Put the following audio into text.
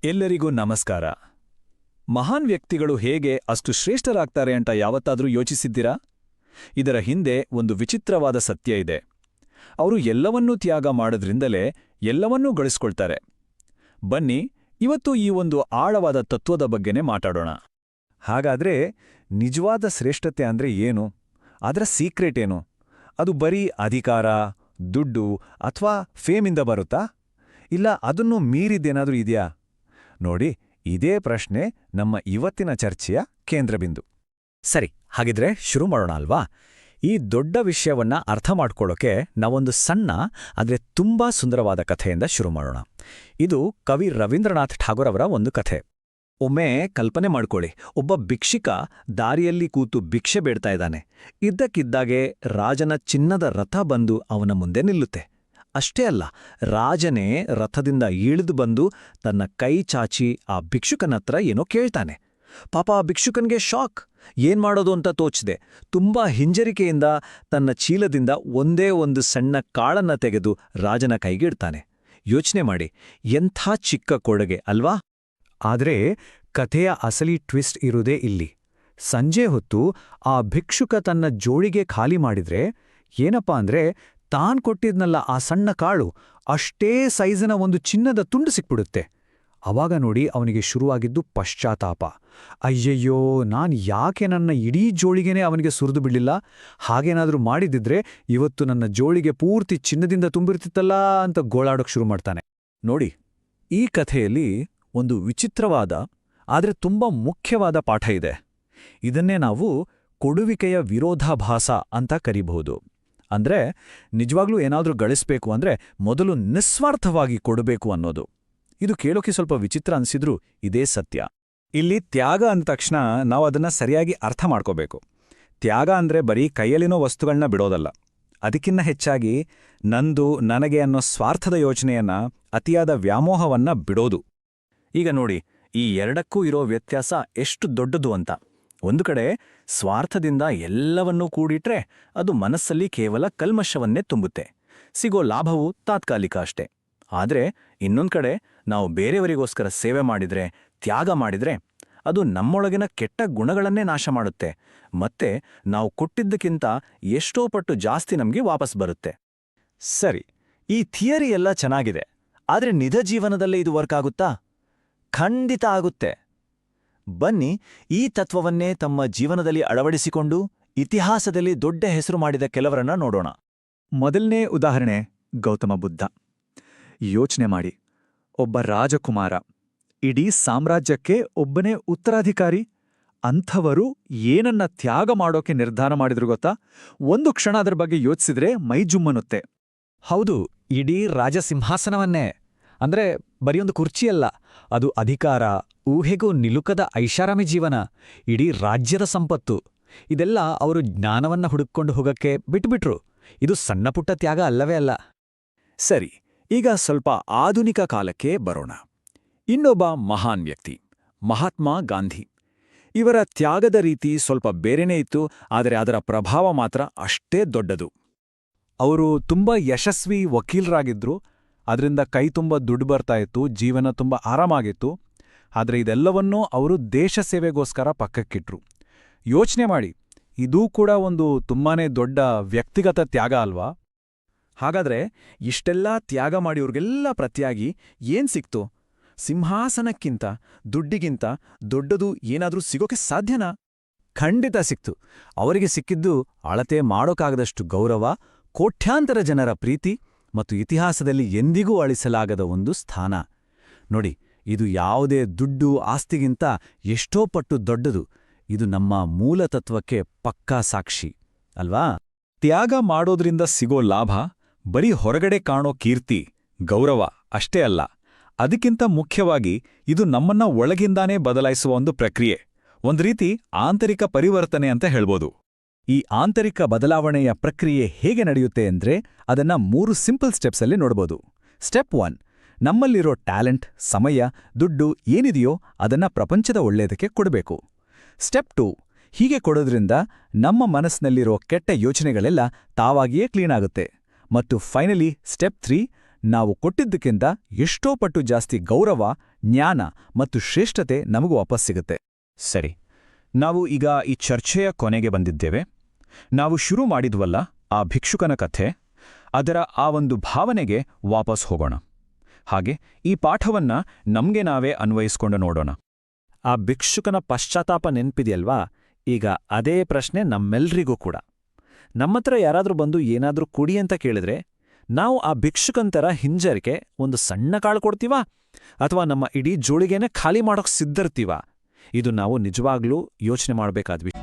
ಎಲ್ಲರಿಗೂ ನಮಸ್ಕಾರ. ಮಹಾನ್ ವ್ಯಕ್ತಿಗಳು ಹೇಗೆ ಅಷ್ಟು ಶ್ರೇಷ್ಠರಾಗ್ತಾರೆ ಅಂತ ಯಾವತ್ತಾದ್ರೂ ಯೋಚಿಸಿದ್ದೀರಾ? ಇದರ ಹಿಂದೆ ಒಂದು ವಿಚಿತ್ರವಾದ ಸತ್ಯ ಇದೆ. ಅವರು ಎಲ್ಲವನ್ನೂ ತ್ಯಾಗ ಮಾಡೋದ್ರಿಂದಲೇ ಎಲ್ಲವನ್ನೂ ಗಳಿಸ್ಕೊಳ್ತಾರೆ. ಬನ್ನಿ, ಇವತ್ತು ಈ ಒಂದು ಆಳವಾದ ತತ್ವದ ಬಗ್ಗೆನೇ ಮಾತಾಡೋಣ. ಹಾಗಾದ್ರೆ ನಿಜವಾದ ಶ್ರೇಷ್ಠತೆ ಅಂದ್ರೆ ಏನು? ಅದರ ಸೀಕ್ರೆಟ್ ಏನು? ಅದು ಬರೀ ಅಧಿಕಾರ, ದುಡ್ಡು ಅಥವಾ ಫೇಮಿಂದ ಬರುತ್ತಾ? ಇಲ್ಲ ಅದನ್ನು ಮೀರಿದ್ದೇನಾದ್ರೂ ಇದೆಯಾ? ನೋಡಿ, ಇದೇ ಪ್ರಶ್ನೆ ನಮ್ಮ ಇವತ್ತಿನ ಚರ್ಚೆಯ ಕೇಂದ್ರಬಿಂದು. ಸರಿ, ಹಾಗಿದ್ರೆ ಶುರು ಮಾಡೋಣ ಅಲ್ವಾ? ಈ ದೊಡ್ಡ ವಿಷಯವನ್ನ ಅರ್ಥ ಮಾಡ್ಕೊಳ್ಳೋಕೆ ನಾವೊಂದು ಸಣ್ಣ ಆದರೆ ತುಂಬಾ ಸುಂದರವಾದ ಕಥೆಯಿಂದ ಶುರು ಮಾಡೋಣ. ಇದು ಕವಿ ರವೀಂದ್ರನಾಥ್ ಠಾಗೋರ್ ಅವರ ಒಂದು ಕಥೆ. ಒಮ್ಮೆ ಕಲ್ಪನೆ ಮಾಡ್ಕೊಳ್ಳಿ, ಒಬ್ಬ ಭಿಕ್ಷುಕ ದಾರಿಯಲ್ಲಿ ಕೂತು ಭಿಕ್ಷೆ ಬೇಡ್ತಾ ಇದ್ದಾನೆ. ಇದ್ದಕ್ಕಿದ್ದಾಗೆ ರಾಜನ ಚಿನ್ನದ ರಥ ಬಂದು ಅವನ ಮುಂದೆ ನಿಲ್ಲುತ್ತೆ. ಅಷ್ಟೇ ಅಲ್ಲ, ರಾಜನೇ ರಥದಿಂದ ಇಳಿದು ಬಂದು ತನ್ನ ಕೈ ಚಾಚಿ ಆ ಭಿಕ್ಷುಕನತ್ರ ಏನೋ ಕೇಳ್ತಾನೆ. ಪಾಪ ಆ ಭಿಕ್ಷುಕನ್ಗೆ ಶಾಕ್. ಏನ್ ಮಾಡೋದು ಅಂತ ತೋಚದೆ ತುಂಬಾ ಹಿಂಜರಿಕೆಯಿಂದ ತನ್ನ ಚೀಲದಿಂದ ಒಂದೇ ಒಂದು ಸಣ್ಣ ಕಾಳನ್ನ ತೆಗೆದು ರಾಜನ ಕೈಗಿಡ್ತಾನೆ. ಯೋಚನೆ ಮಾಡಿ, ಎಂಥ ಚಿಕ್ಕ ಕೊಡುಗೆ ಅಲ್ವಾ? ಆದ್ರೆ ಕಥೆಯ ಅಸಲಿ ಟ್ವಿಸ್ಟ್ ಇರುವುದೇ ಇಲ್ಲಿ. ಸಂಜೆ ಹೊತ್ತು ಆ ಭಿಕ್ಷುಕ ತನ್ನ ಜೋಳಿಗೆ ಖಾಲಿ ಮಾಡಿದ್ರೆ ಏನಪ್ಪಾ ಅಂದ್ರೆ, ತಾನ್ ಕೊಟ್ಟಿದ್ನಲ್ಲ ಆ ಸಣ್ಣ ಕಾಳು, ಅಷ್ಟೇ ಸೈಜಿನ ಒಂದು ಚಿನ್ನದ ತುಂಡು ಸಿಕ್ಬಿಡುತ್ತೆ. ಅವಾಗ ನೋಡಿ ಅವನಿಗೆ ಶುರುವಾಗಿದ್ದು ಪಶ್ಚಾತ್ತಾಪ. ಅಯ್ಯಯ್ಯೋ, ನಾನ್ ಯಾಕೆ ನನ್ನ ಇಡೀ ಜೋಳಿಗೆನೇ ಅವನಿಗೆ ಸುರಿದು ಬಿಡಲಿಲ್ಲ? ಹಾಗೇನಾದ್ರೂ ಮಾಡಿದಿದ್ರೆ ಇವತ್ತು ನನ್ನ ಜೋಳಿಗೆ ಪೂರ್ತಿ ಚಿನ್ನದಿಂದ ತುಂಬಿರ್ತಿತ್ತಲ್ಲ ಅಂತ ಗೋಳಾಡೋಕ್ ಶುರು ಮಾಡ್ತಾನೆ. ನೋಡಿ, ಈ ಕಥೆಯಲ್ಲಿ ಒಂದು ವಿಚಿತ್ರವಾದ ಆದರೆ ತುಂಬಾ ಮುಖ್ಯವಾದ ಪಾಠ ಇದೆ. ಇದನ್ನೇ ನಾವು ಕೊಡುವಿಕೆಯ ವಿರೋಧಾಭಾಸ ಅಂತ ಕರೀಬಹುದು. ಅಂದ್ರೆ ನಿಜವಾಗ್ಲೂ ಏನಾದ್ರೂ ಗಳಿಸ್ಬೇಕು ಅಂದ್ರೆ ಮೊದಲು ನಿಸ್ವಾರ್ಥವಾಗಿ ಕೊಡಬೇಕು ಅನ್ನೋದು. ಇದು ಕೇಳೋಕೆ ಸ್ವಲ್ಪ ವಿಚಿತ್ರ ಅನ್ಸಿದ್ರೂ ಇದೇ ಸತ್ಯ. ಇಲ್ಲಿ ತ್ಯಾಗ ಅಂದ ತಕ್ಷಣ ನಾವು ಅದನ್ನ ಸರಿಯಾಗಿ ಅರ್ಥ ಮಾಡ್ಕೋಬೇಕು. ತ್ಯಾಗ ಅಂದ್ರೆ ಬರೀ ಕೈಯಲ್ಲಿನೋ ವಸ್ತುಗಳನ್ನ ಬಿಡೋದಲ್ಲ. ಅದಕ್ಕಿನ್ನ ಹೆಚ್ಚಾಗಿ ನಂದು ನನಗೆ ಅನ್ನೋ ಸ್ವಾರ್ಥದ ಯೋಚನೆಯನ್ನ, ಅತಿಯಾದ ವ್ಯಾಮೋಹವನ್ನ ಬಿಡೋದು. ಈಗ ನೋಡಿ, ಈ ಎರಡಕ್ಕೂ ಇರೋ ವ್ಯತ್ಯಾಸ ಎಷ್ಟು ದೊಡ್ಡದು ಅಂತ. ಒಂದು ಕಡೆ ಸ್ವಾರ್ಥದಿಂದ ಎಲ್ಲವನ್ನೂ ಕೂಡಿಟ್ರೆ ಅದು ಮನಸ್ಸಲ್ಲಿ ಕೇವಲ ಕಲ್ಮಶವನ್ನೇ ತುಂಬುತ್ತೆ. ಸಿಗೋ ಲಾಭವು ತಾತ್ಕಾಲಿಕ ಅಷ್ಟೇ. ಆದ್ರೆ ಇನ್ನೊಂದ್ ಕಡೆ ನಾವು ಬೇರೆಯವರಿಗೋಸ್ಕರ ಸೇವೆ ಮಾಡಿದ್ರೆ, ತ್ಯಾಗ ಮಾಡಿದ್ರೆ ಅದು ನಮ್ಮೊಳಗಿನ ಕೆಟ್ಟ ಗುಣಗಳನ್ನೇ ನಾಶ ಮಾಡುತ್ತೆ. ಮತ್ತೆ ನಾವು ಕೊಟ್ಟಿದ್ದಕ್ಕಿಂತ ಎಷ್ಟೋ ಪಟ್ಟು ಜಾಸ್ತಿ ನಮ್ಗೆ ವಾಪಸ್ ಬರುತ್ತೆ. ಸರಿ, ಈ ಥಿಯರಿ ಎಲ್ಲ ಚೆನ್ನಾಗಿದೆ. ಆದ್ರೆ ನಿಜ ಜೀವನದಲ್ಲೇ ಇದು ವರ್ಕ್ ಆಗುತ್ತಾ? ಖಂಡಿತ ಆಗುತ್ತೆ. ಬನ್ನಿ, ಈ ತತ್ವವನ್ನೇ ತಮ್ಮ ಜೀವನದಲ್ಲಿ ಅಳವಡಿಸಿಕೊಂಡು ಇತಿಹಾಸದಲ್ಲಿ ದೊಡ್ಡ ಹೆಸರು ಮಾಡಿದ ಕೆಲವರನ್ನ ನೋಡೋಣ. ಮೊದಲನೇ ಉದಾಹರಣೆ ಗೌತಮ ಬುದ್ಧ. ಯೋಚನೆ ಮಾಡಿ, ಒಬ್ಬ ರಾಜಕುಮಾರ, ಇಡೀ ಸಾಮ್ರಾಜ್ಯಕ್ಕೆ ಒಬ್ಬನೇ ಉತ್ತರಾಧಿಕಾರಿ. ಅಂಥವರು ಏನನ್ನ ತ್ಯಾಗ ಮಾಡೋಕೆ ನಿರ್ಧಾರ ಮಾಡಿದ್ರು ಗೊತ್ತಾ? ಒಂದು ಕ್ಷಣ ಅದರ ಬಗ್ಗೆ ಯೋಚಿಸಿದ್ರೆ ಮೈಜುಮ್ಮನುತ್ತೆ. ಹೌದು, ಇಡೀ ರಾಜಸಿಂಹಾಸನವನ್ನೇ. ಅಂದ್ರೆ ಬರಿಯೊಂದು ಕುರ್ಚಿಯಲ್ಲ, ಅದು ಅಧಿಕಾರ, ಊಹೆಗೂ ನಿಲುಕದ ಐಷಾರಾಮಿ ಜೀವನ, ಇಡೀ ರಾಜ್ಯದ ಸಂಪತ್ತು. ಇದೆಲ್ಲ ಅವರು ಜ್ಞಾನವನ್ನ ಹುಡುಕೊಂಡು ಹೋಗಕ್ಕೆ ಬಿಟ್ಬಿಟ್ರು. ಇದು ಸಣ್ಣಪುಟ್ಟ ತ್ಯಾಗ ಅಲ್ಲವೇ ಅಲ್ಲ. ಸರಿ, ಈಗ ಸ್ವಲ್ಪ ಆಧುನಿಕ ಕಾಲಕ್ಕೆ ಬರೋಣ. ಇನ್ನೊಬ್ಬ ಮಹಾನ್ ವ್ಯಕ್ತಿ, ಮಹಾತ್ಮ ಗಾಂಧಿ. ಇವರ ತ್ಯಾಗದ ರೀತಿ ಸ್ವಲ್ಪ ಬೇರೆನೇ ಇತ್ತು, ಆದರೆ ಅದರ ಪ್ರಭಾವ ಮಾತ್ರ ಅಷ್ಟೇ ದೊಡ್ಡದು. ಅವರು ತುಂಬಾ ಯಶಸ್ವಿ ವಕೀಲರಾಗಿದ್ರು. ಅದರಿಂದ ಕೈ ತುಂಬ ದುಡ್ಡು ಬರ್ತಾ ಇತ್ತು, ಜೀವನ ತುಂಬ ಆರಾಮಾಗಿತ್ತು. ಆದರೆ ಇದೆಲ್ಲವನ್ನೂ ಅವರು ದೇಶ ಸೇವೆಗೋಸ್ಕರ ಪಕ್ಕಕ್ಕಿಟ್ರು. ಯೋಚನೆ ಮಾಡಿ, ಇದೂ ಕೂಡ ಒಂದು ತುಂಬಾನೇ ದೊಡ್ಡ ವ್ಯಕ್ತಿಗತ ತ್ಯಾಗ ಅಲ್ವಾ? ಹಾಗಾದ್ರೆ ಇಷ್ಟೆಲ್ಲ ತ್ಯಾಗ ಮಾಡಿ ಇವ್ರಿಗೆಲ್ಲ ಪ್ರತಿಯಾಗಿ ಏನ್ ಸಿಕ್ತು? ಸಿಂಹಾಸನಕ್ಕಿಂತ, ದುಡ್ಡಿಗಿಂತ ದೊಡ್ಡದು ಏನಾದ್ರೂ ಸಿಗೋಕೆ ಸಾಧ್ಯನಾ? ಖಂಡಿತ ಸಿಕ್ತು. ಅವರಿಗೆ ಸಿಕ್ಕಿದ್ದು ಅಳತೆ ಮಾಡೋಕ್ಕಾಗದಷ್ಟು ಗೌರವ, ಕೋಟ್ಯಾಂತರ ಜನರ ಪ್ರೀತಿ ಮತ್ತು ಇತಿಹಾಸದಲ್ಲಿ ಎಂದಿಗೂ ಅಳಿಸಲಾಗದ ಒಂದು ಸ್ಥಾನ. ನೋಡಿ, ಇದು ಯಾವುದೇ ದುಡ್ಡು, ಆಸ್ತಿಗಿಂತ ಎಷ್ಟೋ ಪಟ್ಟು ದೊಡ್ಡದು. ಇದು ನಮ್ಮ ಮೂಲತತ್ವಕ್ಕೆ ಪಕ್ಕಾ ಸಾಕ್ಷಿ ಅಲ್ವಾ? ತ್ಯಾಗ ಮಾಡೋದ್ರಿಂದ ಸಿಗೋ ಲಾಭ ಬರೀ ಹೊರಗಡೆ ಕಾಣೋ ಕೀರ್ತಿ, ಗೌರವ ಅಷ್ಟೇ ಅಲ್ಲ. ಅದಕ್ಕಿಂತ ಮುಖ್ಯವಾಗಿ ಇದು ನಮ್ಮನ್ನ ಒಳಗಿಂದಾನೇ ಬದಲಾಯಿಸುವ ಒಂದು ಪ್ರಕ್ರಿಯೆ, ಒಂದು ರೀತಿ ಆಂತರಿಕ ಪರಿವರ್ತನೆ ಅಂತ ಹೇಳ್ಬೋದು. ಈ ಆಂತರಿಕ ಬದಲಾವಣೆಯ ಪ್ರಕ್ರಿಯೆ ಹೇಗೆ ನಡೆಯುತ್ತೆ ಅಂದ್ರೆ ಅದನ್ನ 3 ಸಿಂಪಲ್ ಸ್ಟೆಪ್ಸಲ್ಲಿ ನೋಡ್ಬೋದು. ಸ್ಟೆಪ್ 1, ನಮ್ಮಲ್ಲಿರೋ ಟ್ಯಾಲೆಂಟ್, ಸಮಯ, ದುಡ್ಡು ಏನಿದೆಯೋ ಅದನ್ನ ಪ್ರಪಂಚದ ಒಳ್ಳೆಯದಕ್ಕೆ ಕೊಡಬೇಕು. ಸ್ಟೆಪ್ 2, ಹೀಗೆ ಕೊಡೋದ್ರಿಂದ ನಮ್ಮ ಮನಸ್ಸಿನಲ್ಲಿರೋ ಕೆಟ್ಟ ಯೋಚನೆಗಳೆಲ್ಲ ತಾವಾಗಿಯೇ ಕ್ಲೀನ್ ಆಗುತ್ತೆ. ಮತ್ತು ಫೈನಲಿ ಸ್ಟೆಪ್ 3, ನಾವು ಕೊಟ್ಟಿದ್ದಕ್ಕಿಂತ ಎಷ್ಟೋ ಪಟ್ಟು ಜಾಸ್ತಿ ಗೌರವ, ಜ್ಞಾನ ಮತ್ತು ಶ್ರೇಷ್ಠತೆ ನಮಗೂ ವಾಪಸ್ ಸಿಗುತ್ತೆ. ಸರಿ, ನಾವು ಈಗ ಈ ಚರ್ಚೆಯ ಕೊನೆಗೆ ಬಂದಿದ್ದೇವೆ. ನಾವು ಶುರು ಮಾಡಿದ್ವಲ್ಲ ಆ ಭಿಕ್ಷುಕನ ಕಥೆ, ಅದರ ಆ ಒಂದು ಭಾವನೆಗೆ ವಾಪಸ್ ಹೋಗೋಣ. ಹಾಗೆ ಈ ಪಾಠವನ್ನ ನಮ್ಗೆ ನಾವೇ ಅನ್ವಯಿಸ್ಕೊಂಡು ನೋಡೋಣ. ಆ ಭಿಕ್ಷುಕನ ಪಶ್ಚಾತ್ತಾಪ ನೆನ್ಪಿದೆಯಲ್ವಾ? ಈಗ ಅದೇ ಪ್ರಶ್ನೆ ನಮ್ಮೆಲ್ರಿಗೂ ಕೂಡ. ನಮ್ಮತ್ರ ಯಾರಾದ್ರೂ ಬಂದು ಏನಾದ್ರೂ ಕುಡಿ ಅಂತ ಕೇಳಿದ್ರೆ ನಾವು ಆ ಭಿಕ್ಷುಕಂತರ ಹಿಂಜರಿಕೆ ಒಂದು ಸಣ್ಣ ಕಾಳು ಕೊಡ್ತೀವಾ ಅಥವಾ ನಮ್ಮ ಇಡೀ ಜೋಳಿಗೆನೇ ಖಾಲಿ ಮಾಡೋಕ್ ಸಿದ್ಧರ್ತೀವಾ? ಇದು ನಾವು ನಿಜವಾಗ್ಲೂ ಯೋಚನೆ ಮಾಡಬೇಕಾದ್ವಿ.